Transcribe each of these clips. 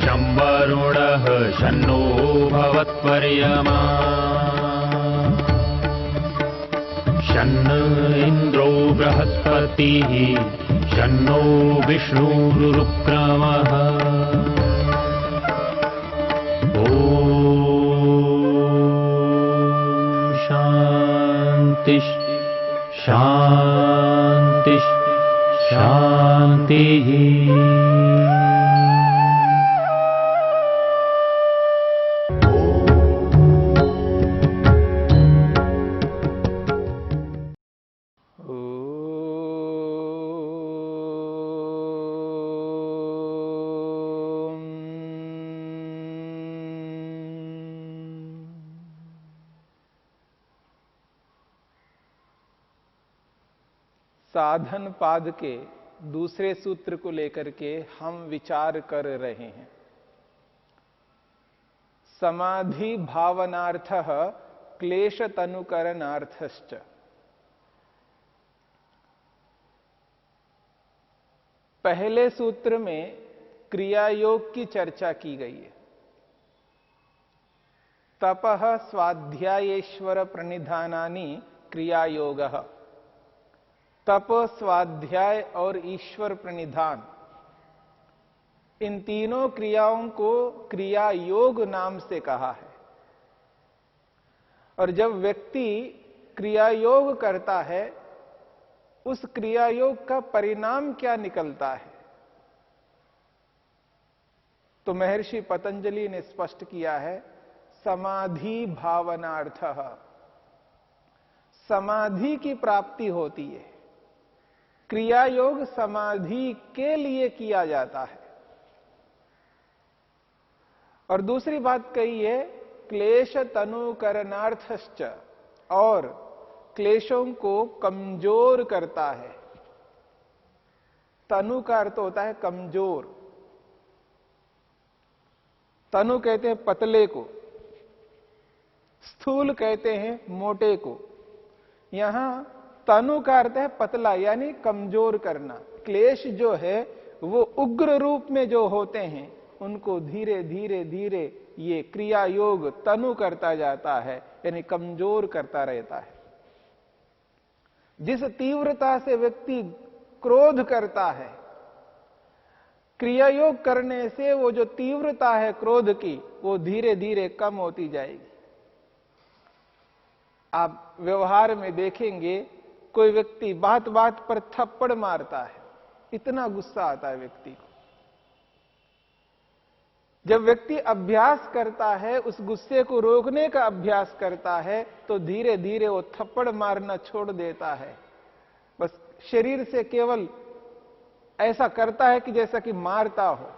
शं वरुणः शन्नो भवत्वर्यमा शन्न इन्द्रो बृहस्पतिः शन्नो विष्णुरुक्रमः ॐ शान्ति शान्ति शान्तिः। साधन पाद के दूसरे सूत्र को लेकर के हम विचार कर रहे हैं। समाधि भावनार्थ क्लेश तनुकरणार्थश्च। पहले सूत्र में क्रिया योग की चर्चा की गई है। तपः स्वाध्यायेश्वर प्रणिधानानि क्रिया योगः। तप, स्वाध्याय और ईश्वर प्रणिधान, इन तीनों क्रियाओं को क्रिया योग नाम से कहा है। और जब व्यक्ति क्रिया योग करता है, उस क्रिया योग का परिणाम क्या निकलता है? तो महर्षि पतंजलि ने स्पष्ट किया है, समाधि भावनार्थः, समाधि की प्राप्ति होती है। क्रिया योग समाधि के लिए किया जाता है। और दूसरी बात कही है, क्लेश तनुकरणार्थश्च, और क्लेशों को कमजोर करता है। तनु का अर्थ होता है कमजोर। तनु कहते हैं पतले को, स्थूल कहते हैं मोटे को। यहां तनु का अर्थ है पतला, यानी कमजोर करना। क्लेश जो है वो उग्र रूप में जो होते हैं, उनको धीरे धीरे धीरे ये क्रिया योग तनु करता जाता है, यानी कमजोर करता रहता है। जिस तीव्रता से व्यक्ति क्रोध करता है, क्रिया योग करने से वो जो तीव्रता है क्रोध की, वो धीरे धीरे कम होती जाएगी। आप व्यवहार में देखेंगे, कोई व्यक्ति बात बात पर थप्पड़ मारता है, इतना गुस्सा आता है व्यक्ति को। जब व्यक्ति अभ्यास करता है, उस गुस्से को रोकने का अभ्यास करता है, तो धीरे धीरे वो थप्पड़ मारना छोड़ देता है। बस शरीर से केवल ऐसा करता है कि जैसा कि मारता हो।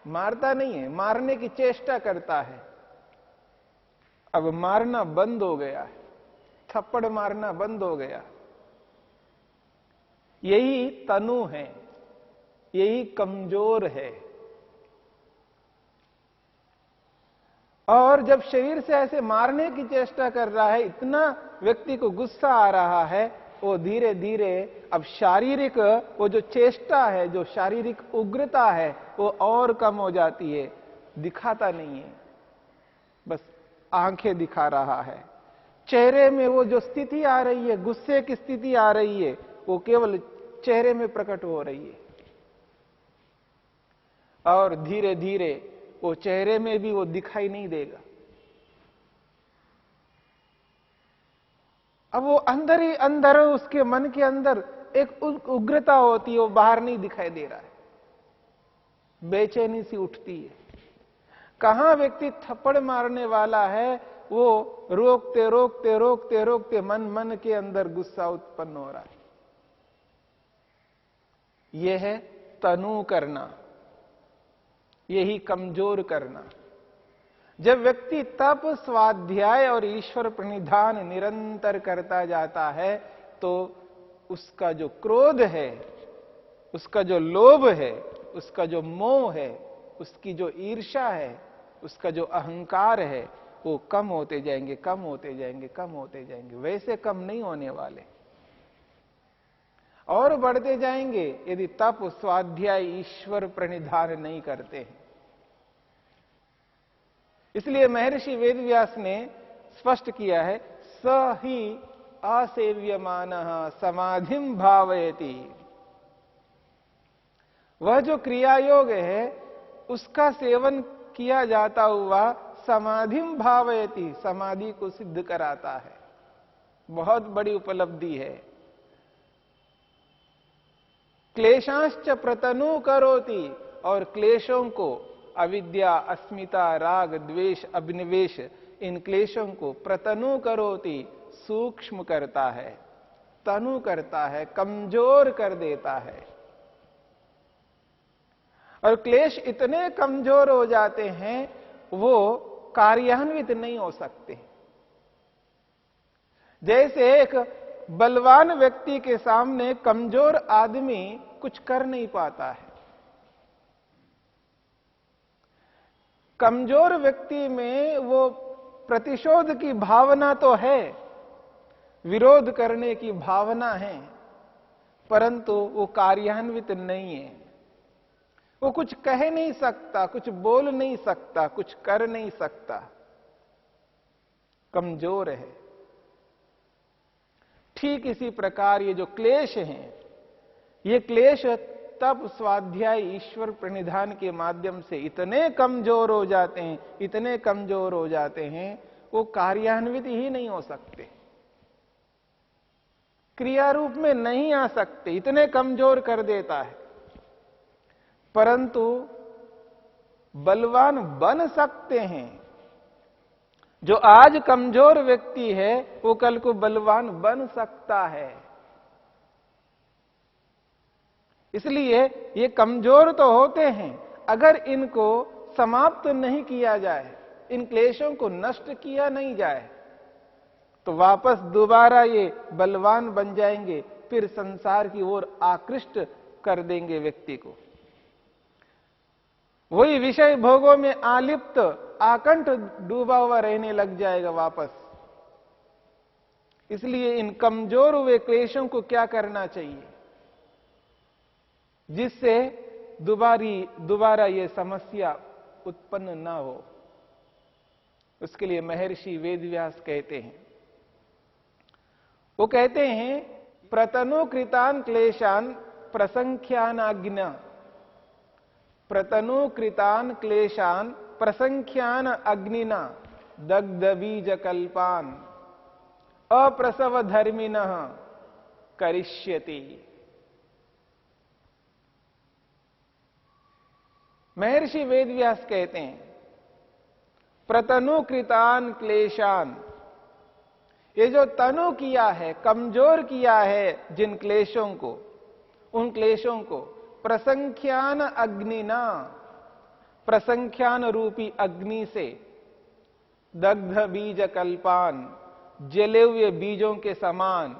मारता नहीं है, मारने की चेष्टा करता है। अब मारना बंद हो गया है, थप्पड़ मारना बंद हो गया। यही तनु है, यही कमजोर है। और जब शरीर से ऐसे मारने की चेष्टा कर रहा है, इतना व्यक्ति को गुस्सा आ रहा है, वो धीरे धीरे अब शारीरिक वो जो चेष्टा है, जो शारीरिक उग्रता है, वो और कम हो जाती है। दिखाता नहीं है, बस आंखें दिखा रहा है। चेहरे में वो जो स्थिति आ रही है, गुस्से की स्थिति आ रही है, वो केवल चेहरे में प्रकट हो रही है। और धीरे धीरे वो चेहरे में भी वो दिखाई नहीं देगा। अब वो अंदर ही अंदर, उसके मन के अंदर एक उग्रता होती है, वो बाहर नहीं दिखाई दे रहा है। बेचैनी सी उठती है। कहां व्यक्ति थप्पड़ मारने वाला है, वो रोकते रोकते रोकते रोकते मन के अंदर गुस्सा उत्पन्न हो रहा है। यह है तनु करना, यही कमजोर करना। जब व्यक्ति तप, स्वाध्याय और ईश्वर प्रणिधान निरंतर करता जाता है, तो उसका जो क्रोध है, उसका जो लोभ है, उसका जो मोह है, उसकी जो ईर्ष्या है, उसका जो अहंकार है, वो कम होते जाएंगे, कम होते जाएंगे, कम होते जाएंगे। वैसे कम नहीं होने वाले, और बढ़ते जाएंगे यदि तप, स्वाध्याय, ईश्वर प्रणिधान नहीं करते हैं। इसलिए महर्षि वेदव्यास ने स्पष्ट किया है, स ही असेव्यमानः समाधिम भावयति। वह जो क्रिया योग है उसका सेवन किया जाता हुआ समाधिम भावयति, समाधि को सिद्ध कराता है। बहुत बड़ी उपलब्धि है। क्लेशांश्च प्रतनु करोति, और क्लेशों को, अविद्या, अस्मिता, राग, द्वेष, अभिनिवेश, इन क्लेशों को प्रतनु करोति, सूक्ष्म करता है, तनु करता है, कमजोर कर देता है। और क्लेश इतने कमजोर हो जाते हैं वो कार्यान्वित नहीं हो सकते। जैसे एक बलवान व्यक्ति के सामने कमजोर आदमी कुछ कर नहीं पाता है। कमजोर व्यक्ति में वो प्रतिशोध की भावना तो है, विरोध करने की भावना है, परंतु वो कार्यान्वित नहीं है। वो कुछ कह नहीं सकता, कुछ बोल नहीं सकता, कुछ कर नहीं सकता, कमजोर है। ठीक इसी प्रकार ये जो क्लेश हैं, ये क्लेश तब स्वाध्याय ईश्वर प्रणिधान के माध्यम से इतने कमजोर हो जाते हैं, इतने कमजोर हो जाते हैं, वो कार्यान्वित ही नहीं हो सकते, क्रिया रूप में नहीं आ सकते, इतने कमजोर कर देता है। परंतु बलवान बन सकते हैं। जो आज कमजोर व्यक्ति है वो कल को बलवान बन सकता है। इसलिए ये कमजोर तो होते हैं, अगर इनको समाप्त नहीं किया जाए, इन क्लेशों को नष्ट किया नहीं जाए, तो वापस दोबारा ये बलवान बन जाएंगे, फिर संसार की ओर आकृष्ट कर देंगे व्यक्ति को। वही विषय भोगों में आलिप्त, आकंठ डूबा हुआ रहने लग जाएगा वापस। इसलिए इन कमजोर हुए क्लेशों को क्या करना चाहिए, जिससे दोबारा ये समस्या उत्पन्न न हो। उसके लिए महर्षि वेदव्यास कहते हैं, वो कहते हैं, प्रतनुकृतान क्लेशान प्रसंख्यानाग्न, प्रतनुकृतान क्लेशान प्रसंख्यान अग्निना दग्ध बीज कल्पान अप्रसव धर्मिनः करिष्यति। महर्षि वेदव्यास कहते हैं, प्रतनुकृतान क्लेशान, ये जो तनु किया है, कमजोर किया है जिन क्लेशों को, उन क्लेशों को प्रसंख्यान अग्निना, प्रसंख्यान रूपी अग्नि से, दग्ध बीज कल्पान, जले हुए बीजों के समान,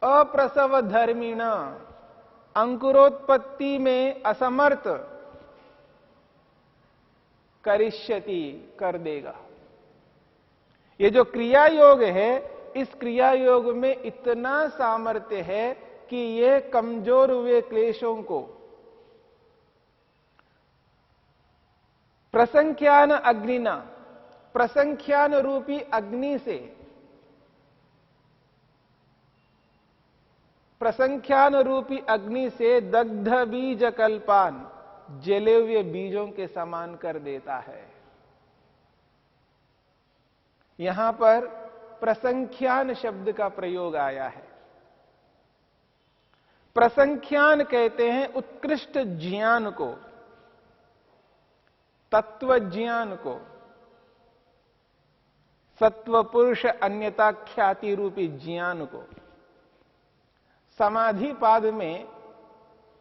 अप्रसव धर्मिणा, अंकुरोत्पत्ति में असमर्थ, करिष्यति, कर देगा। ये जो क्रिया योग है, इस क्रिया योग में इतना सामर्थ्य है कि ये कमजोर हुए क्लेशों को प्रसंख्यान अग्निना, प्रसंख्यान रूपी अग्नि से, प्रसंख्यान रूपी अग्नि से दग्ध बीज कल्पान, जले हुए बीजों के समान कर देता है। यहां पर प्रसंख्यान शब्द का प्रयोग आया है। प्रसंख्यान कहते हैं उत्कृष्ट ज्ञान को, तत्व ज्ञान को, सत्व पुरुष अन्यता ख्याति रूपी ज्ञान को। समाधि पाद में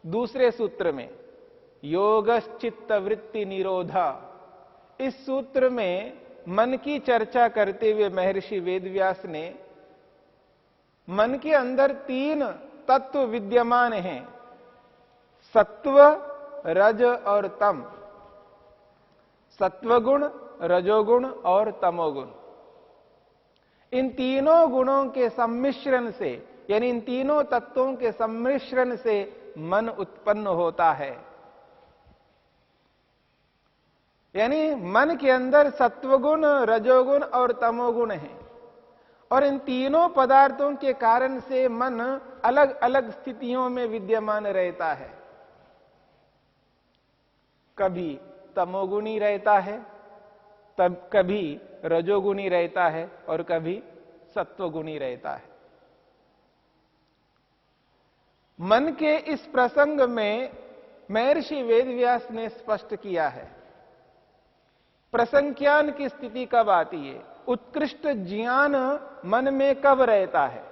दूसरे सूत्र में योगश्चित्त वृत्ति निरोधा, इस सूत्र में मन की चर्चा करते हुए महर्षि वेदव्यास ने मन के अंदर 3 तत्व विद्यमान हैं, सत्व, रज और तम, सत्वगुण, रजोगुण और तमोगुण। इन तीनों गुणों के सम्मिश्रण से, यानी इन तीनों तत्वों के सम्मिश्रण से मन उत्पन्न होता है। यानी मन के अंदर सत्वगुण, रजोगुण और तमोगुण है, और इन तीनों पदार्थों के कारण से मन अलग अलग स्थितियों में विद्यमान रहता है। कभी तमोगुणी रहता है, तब कभी रजोगुणी रहता है, और कभी सत्वगुणी रहता है। मन के इस प्रसंग में महर्षि वेदव्यास ने स्पष्ट किया है, प्रसंख्यान की स्थिति कब आती है, उत्कृष्ट ज्ञान मन में कब रहता है।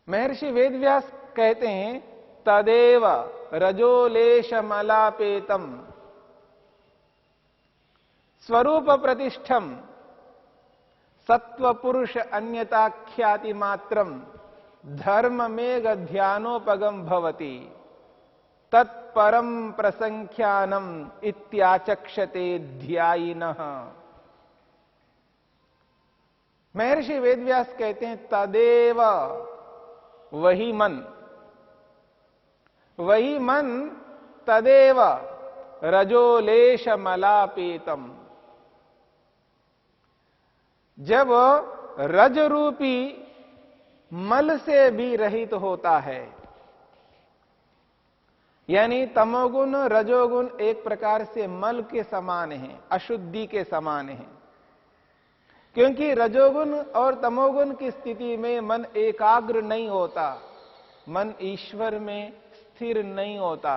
महर्षि वेदव्यास कहते हैं, तदेव रजोलेशमलापेतम स्वरूप प्रतिष्ठम सत्व पुरुष अन्यताख्याति मात्रम धर्म मेघ ध्यानोपगम भवति तत्परम प्रसंख्यानम इत्याचक्षते ध्यायिनः। महर्षि वेदव्यास कहते हैं, तदेव वही मन तदेव रजोलेशमलापेतम, जब रज रूपी मल से भी रहित होता है, यानी तमोगुण रजोगुण एक प्रकार से मल के समान है, अशुद्धि के समान है, क्योंकि रजोगुण और तमोगुण की स्थिति में मन एकाग्र नहीं होता, मन ईश्वर में स्थिर नहीं होता,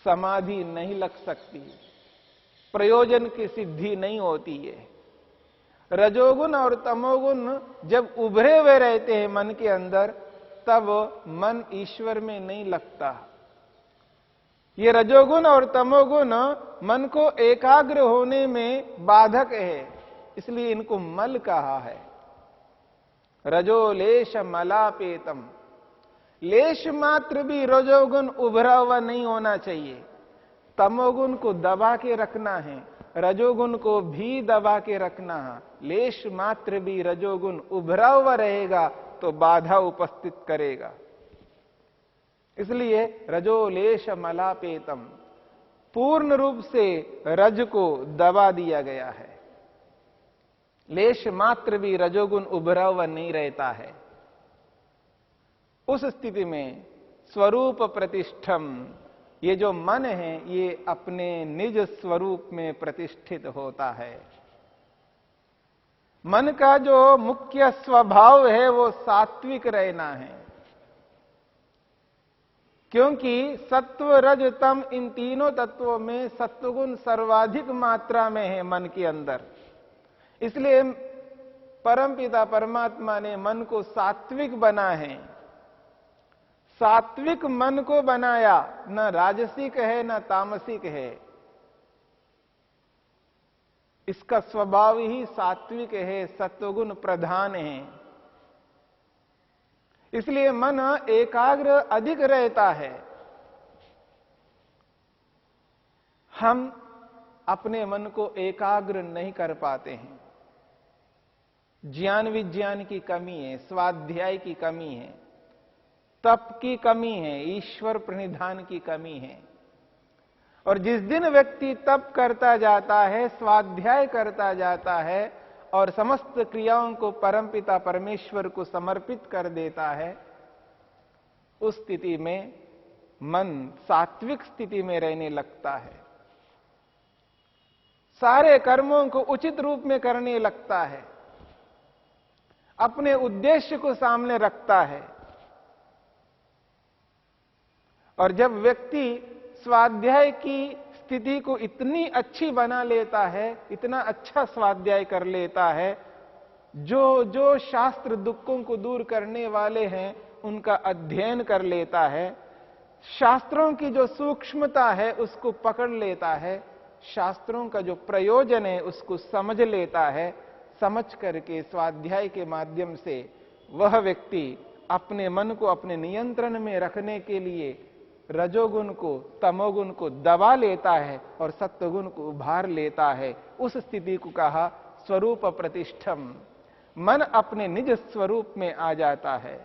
समाधि नहीं लग सकती, प्रयोजन की सिद्धि नहीं होती है। रजोगुण और तमोगुण जब उभरे हुए रहते हैं मन के अंदर, तब मन ईश्वर में नहीं लगता। ये रजोगुण और तमोगुण मन को एकाग्र होने में बाधक है, इसलिए इनको मल कहा है। रजोलेश मलापेतम, लेश मात्र भी रजोगुण उभरा हुआ नहीं होना चाहिए, तमोगुण को दबा के रखना है, रजोगुण को भी दबा के रखना है। लेश मात्र भी रजोगुण उभरा हुआ रहेगा तो बाधा उपस्थित करेगा, इसलिए रजोलेश मलापेतम, पूर्ण रूप से रज को दबा दिया गया है। लेश मात्र भी रजोगुण उभरा हुआ नहीं रहता है। उस स्थिति में स्वरूप प्रतिष्ठम, ये जो मन है ये अपने निज स्वरूप में प्रतिष्ठित होता है। मन का जो मुख्य स्वभाव है वो सात्विक रहना है, क्योंकि सत्व रज तम इन तीनों तत्वों में सत्वगुण सर्वाधिक मात्रा में है मन के अंदर। इसलिए परमपिता परमात्मा ने मन को सात्विक बना है। सात्विक मन को बनाया, न राजसिक है न तामसिक है, इसका स्वभाव ही सात्विक है, सत्वगुण प्रधान है। इसलिए मन एकाग्र अधिक रहता है। हम अपने मन को एकाग्र नहीं कर पाते हैं, ज्ञान विज्ञान की कमी है, स्वाध्याय की कमी है, तप की कमी है, ईश्वर प्रणिधान की कमी है। और जिस दिन व्यक्ति तप करता जाता है, स्वाध्याय करता जाता है और समस्त क्रियाओं को परमपिता परमेश्वर को समर्पित कर देता है, उस स्थिति में मन सात्विक स्थिति में रहने लगता है, सारे कर्मों को उचित रूप में करने लगता है, अपने उद्देश्य को सामने रखता है। और जब व्यक्ति स्वाध्याय की स्थिति को इतनी अच्छी बना लेता है, इतना अच्छा स्वाध्याय कर लेता है, जो शास्त्र दुखों को दूर करने वाले हैं उनका अध्ययन कर लेता है, शास्त्रों की जो सूक्ष्मता है उसको पकड़ लेता है, शास्त्रों का जो प्रयोजन है उसको समझ लेता है, समझ करके स्वाध्याय के माध्यम से वह व्यक्ति अपने मन को अपने नियंत्रण में रखने के लिए रजोगुण को तमोगुण को दबा लेता है और सत्वगुण को उभार लेता है। उस स्थिति को कहा स्वरूप प्रतिष्ठम, मन अपने निज स्वरूप में आ जाता है,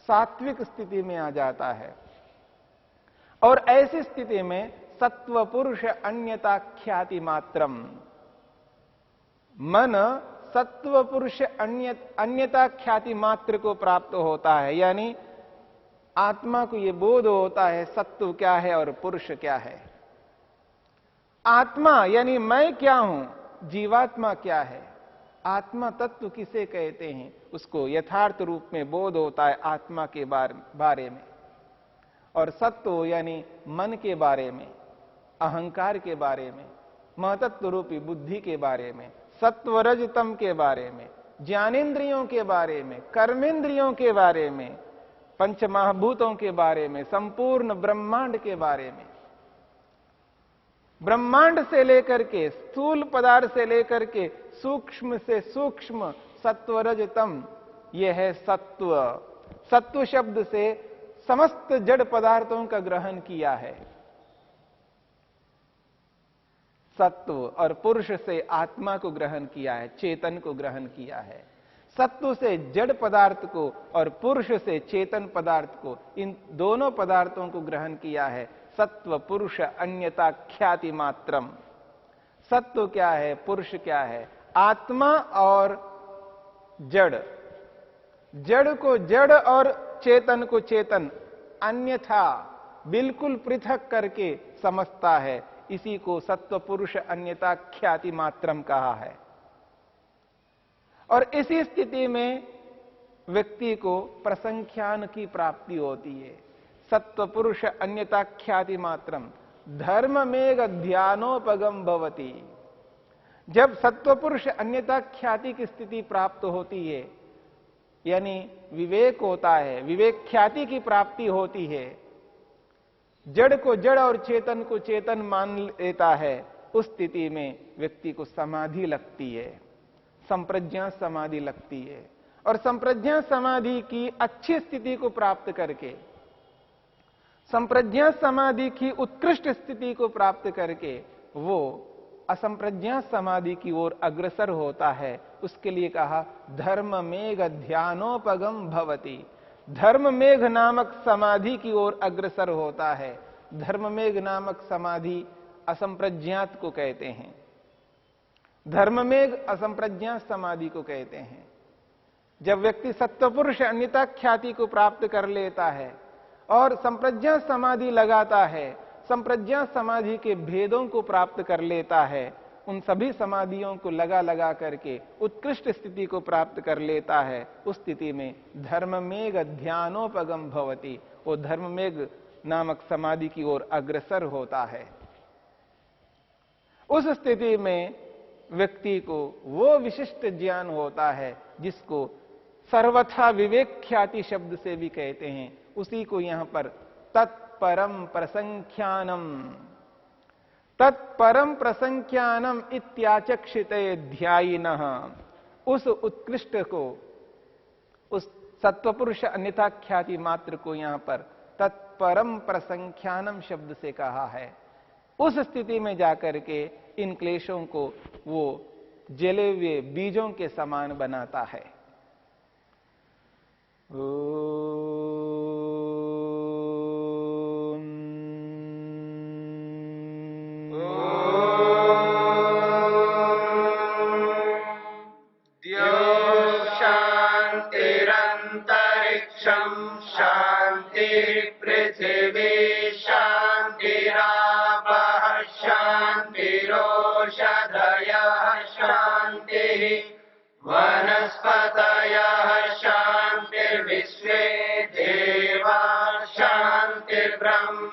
सात्विक स्थिति में आ जाता है। और ऐसी स्थिति में सत्व पुरुष अन्यता ख्याति मात्रम। मन सत्व पुरुष अन्यता ख्याति मात्र को प्राप्त होता है, यानी आत्मा को यह बोध होता है सत्व क्या है और पुरुष क्या है। आत्मा यानी मैं क्या हूं, जीवात्मा क्या है, आत्मा तत्व किसे कहते हैं, उसको यथार्थ रूप में बोध होता है आत्मा के बारे में। और सत्व यानी मन के बारे में, अहंकार के बारे में, महतत्व रूपी बुद्धि के बारे में, सत्व रज तम के बारे में, ज्ञानेन्द्रियों के बारे में, कर्मेंद्रियों के बारे में, पंच महाभूतों के बारे में, संपूर्ण ब्रह्मांड के बारे में। ब्रह्मांड से लेकर के, स्थूल पदार्थ से लेकर के सूक्ष्म से सूक्ष्म सत्व रज तम, यह है सत्व। सत्व शब्द से समस्त जड़ पदार्थों का ग्रहण किया है। सत्व और पुरुष से आत्मा को ग्रहण किया है, चेतन को ग्रहण किया है। सत्व से जड़ पदार्थ को और पुरुष से चेतन पदार्थ को, इन दोनों पदार्थों को ग्रहण किया है। सत्व पुरुष अन्यता ख्याति मात्रम। सत्व क्या है, पुरुष क्या है, आत्मा और जड़, जड़ को जड़ और चेतन को चेतन अन्यथा बिल्कुल पृथक करके समझता है। इसी को सत्व पुरुष अन्यता ख्याति मात्रम कहा है। और इसी स्थिति में व्यक्ति को प्रसंख्यान की प्राप्ति होती है। सत्व पुरुष अन्यता ख्याति मात्रम धर्म मेघ ध्यानोपगम भवति। जब सत्व पुरुष अन्यता ख्याति की स्थिति प्राप्त होती है, यानी विवेक होता है, विवेक ख्याति की प्राप्ति होती है, जड़ को जड़ और चेतन को चेतन मान लेता है, उस स्थिति में व्यक्ति को समाधि लगती है, संप्रज्ञा समाधि लगती है। और संप्रज्ञा समाधि की अच्छी स्थिति को प्राप्त करके, संप्रज्ञा समाधि की उत्कृष्ट स्थिति को प्राप्त करके वो असंप्रज्ञा समाधि की ओर अग्रसर होता है। उसके लिए कहा धर्म मेघ ध्यानोपगम भवति। धर्म मेघ नामक समाधि की ओर अग्रसर होता है। धर्म मेघ नामक समाधि असंप्रज्ञात को कहते हैं। धर्म मेघ असंप्रज्ञात समाधि को कहते हैं। जब व्यक्ति सत्वपुरुष अन्यता ख्याति को प्राप्त कर लेता है और संप्रज्ञा समाधि लगाता है, संप्रज्ञा समाधि के भेदों को प्राप्त कर लेता है, उन सभी समाधियों को लगा लगा करके उत्कृष्ट स्थिति को प्राप्त कर लेता है, उस स्थिति में धर्ममेघ ध्यानोपगम भवति। वो धर्ममेघ नामक समाधि की ओर अग्रसर होता है। उस स्थिति में व्यक्ति को वो विशिष्ट ज्ञान होता है जिसको सर्वथा विवेक ख्याति शब्द से भी कहते हैं। उसी को यहां पर तत्परम प्रसंख्यानम, तत्परम प्रसंख्यानम इत्याचक्षिते ध्यायिनः, उस उत्कृष्ट को, उस सत्वपुरुष अन्यथा ख्याति मात्र को यहां पर तत्परम प्रसंख्यानम शब्द से कहा है। उस स्थिति में जाकर के इन क्लेशों को वो जले हुए बीजों के समान बनाता है। शांतिरंतरिक्षम शांति पृथिवी शांतिरापः शांतिरोषधयः शांतिः वनस्पतयः शांतिर्विश्वे देवा शांतिर्ब्रह्म